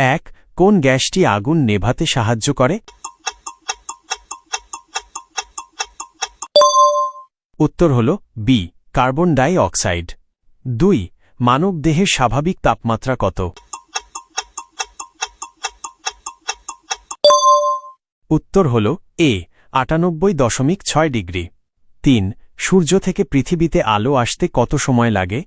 এক কোন গ্যাসটি আগুন নেভাতে সাহায্য করে? উত্তর হল বি কার্বন ডাই অক্সাইড। 2 মানবদেহের স্বাভাবিক তাপমাত্রা কত? উত্তর হল এ 98.6 ডিগ্রি। 3 সূর্য থেকে পৃথিবীতে আলো আসতে কত সময় লাগে?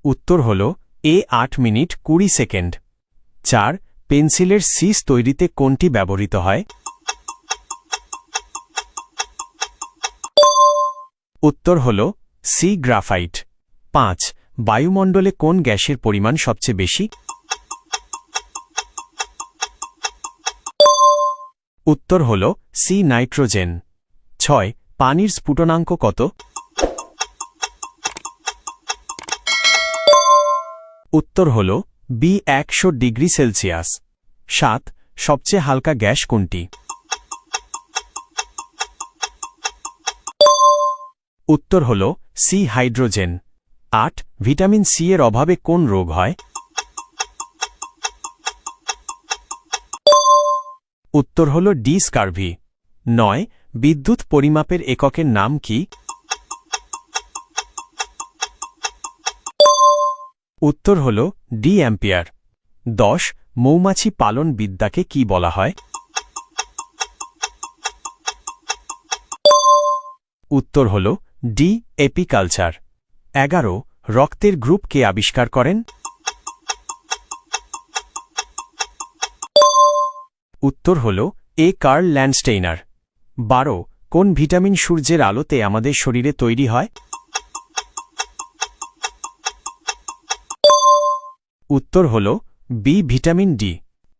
উত্তর হল এ 8 মিনিট 20 সেকেন্ড। 4 পেন্সিলের সিস তৈরিতে কোনটি ব্যবহৃত হয়? উত্তর হল সি গ্রাফাইট। 5 বায়ুমণ্ডলে কোন গ্যাসের পরিমাণ সবচেয়ে বেশি? উত্তর হল সি নাইট্রোজেন। 6 পানির স্ফুটনাঙ্ক কত? উত্তর হল বি 100 ডিগ্রি সেলসিয়াস। 7 সবচেয়ে হালকা গ্যাস কোনটি? উত্তর হল সি হাইড্রোজেন। 8 ভিটামিন সি এর অভাবে কোন রোগ হয়? উত্তর হল ডি স্কারভি। 9 বিদ্যুৎ পরিমাপের এককের নাম কি? উত্তর হল ডি অ্যাম্পিয়ার। 10 মৌমাছি পালন বিদ্যাকে কি বলা হয়? উত্তর হল ডি এপিকালচার। 11 রক্তের গ্রুপ কে আবিষ্কার করেন? উত্তর হল এ কার্ল ল্যান্ডস্টেইনার। 12 কোন ভিটামিন সূর্যের আলোতে আমাদের শরীরে তৈরি হয়? উত্তর হল বি ভিটামিন ডি।